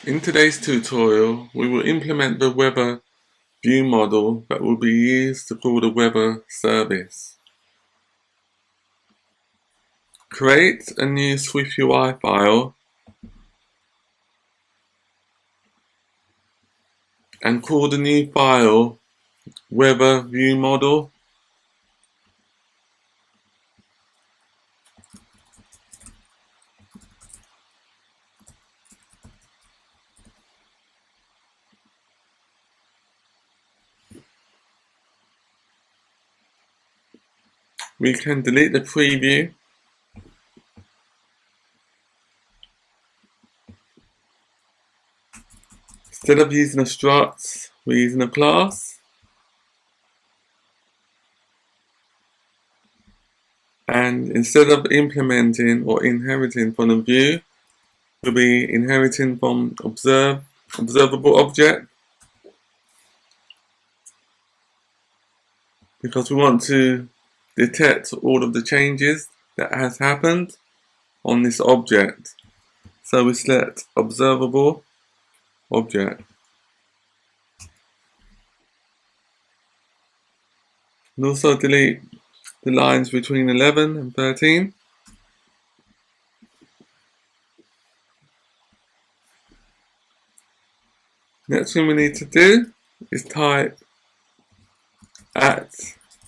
In today's tutorial, we will implement the weather view model that will be used to call the weather service. Create a new SwiftUI file and call the new file weather view model. We can delete the preview. Instead of using a struct, we're using a class. And instead of implementing or inheriting from a view, we'll be inheriting from observable object, because we want to detect all of the changes that has happened on this object. So we select observable object. And also delete the lines between 11 and 13. Next thing we need to do is type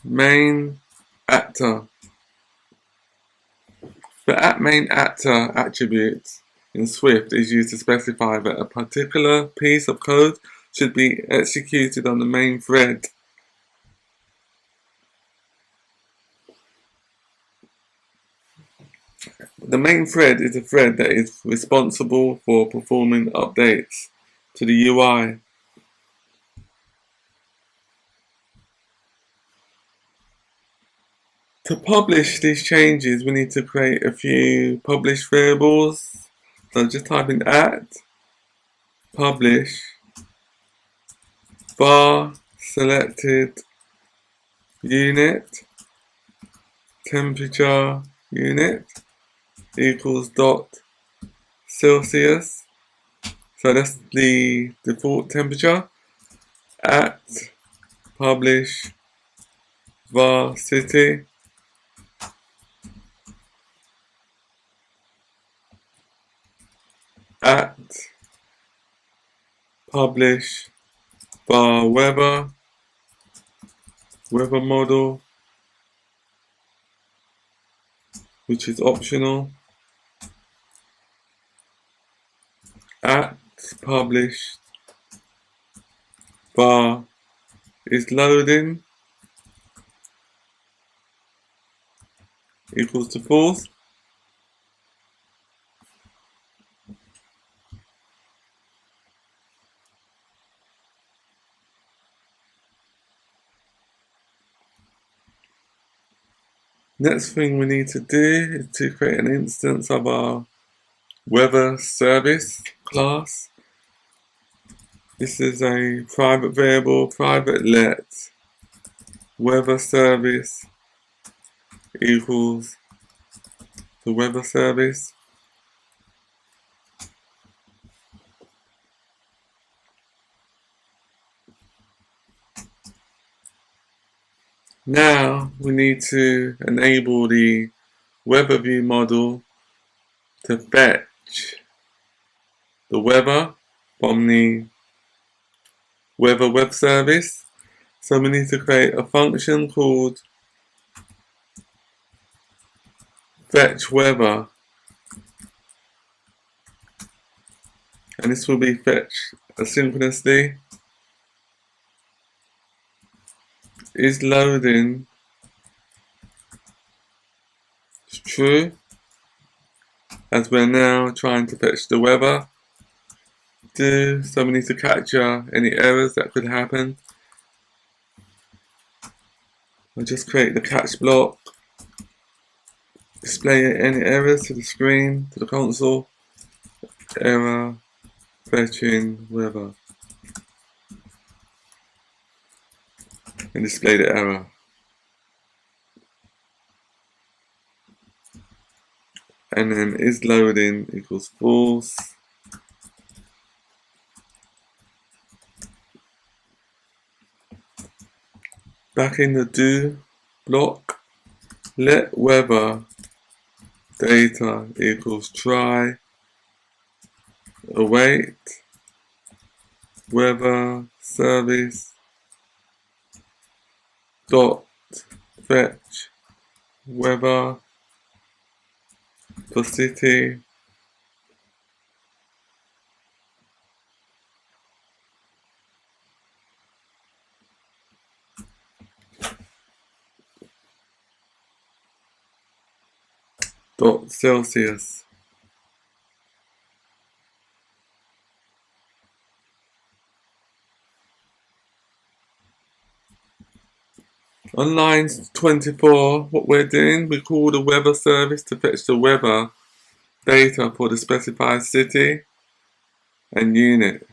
@main actor. The @main actor attribute in Swift is used to specify that a particular piece of code should be executed on the main thread. The main thread is a thread that is responsible for performing updates to the UI. To publish these changes, we need to create a few publish variables. So just type in @publish var selected unit temperature unit equals .Celsius. So that's the default temperature. @publish var city @publish var weather model, which is optional. @publish var is loading equals to false. Next thing we need to do is to create an instance of our weather service class. This is a private variable, private let weather service equals the weather service. Now we need to enable the weather view model to fetch the weather from the weather web service. So we need to create a function called fetch weather, and this will be fetched asynchronously. Is loading true, as we're now trying to fetch the weather. So we need to capture any errors that could happen. I'll just create the catch block, display any errors to the screen, to the console. Error fetching weather, and display the error. And then is loading equals false. back in the do block, let weather data equals try await weather service dot fetch weather for city dot Celsius. On line 24, what we're doing, we call the weather service to fetch the weather data for the specified city and unit.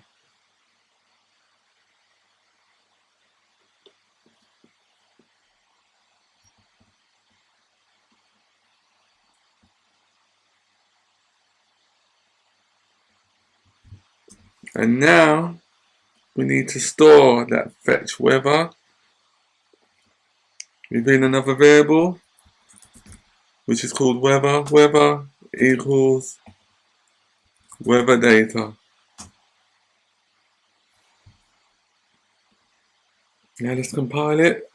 And now we need to store that fetch weather within another variable, which is called weather. Weather equals weather data. Now let's compile it.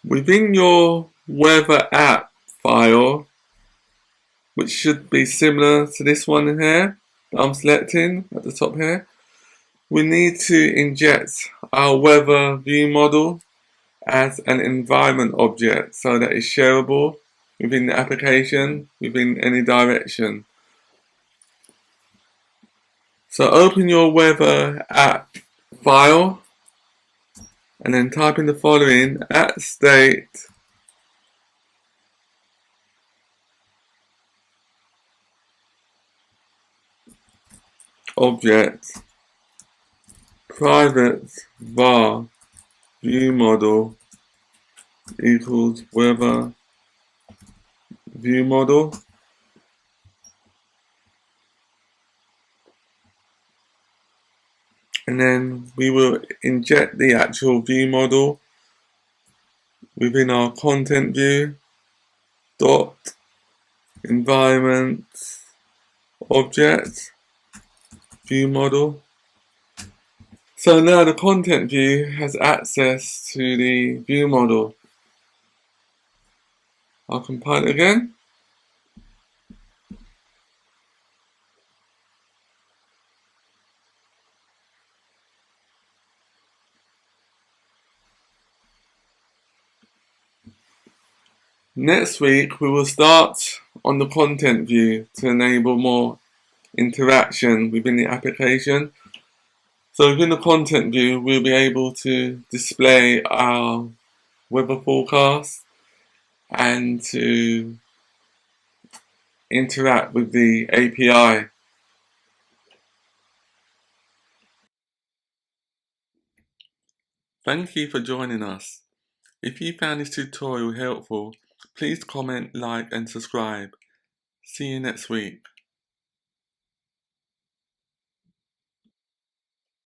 Within your weather app file, which should be similar to this one here that I'm selecting at the top here, we need to inject our weather view model as an environment object so that it's shareable within the application, within any direction. So open your weather app file and then type in the following at state object private var view model equals weather view model. And then we will inject the actual view model within our content view dot environment object view model. So now the content view has access to the view model. I'll compile it again. Next week we will start on the content view to enable more interaction within the application. So within the content view we'll be able to display our weather forecast and to interact with the API. Thank you for joining us. If you found this tutorial helpful, please comment, like and subscribe. See you next week.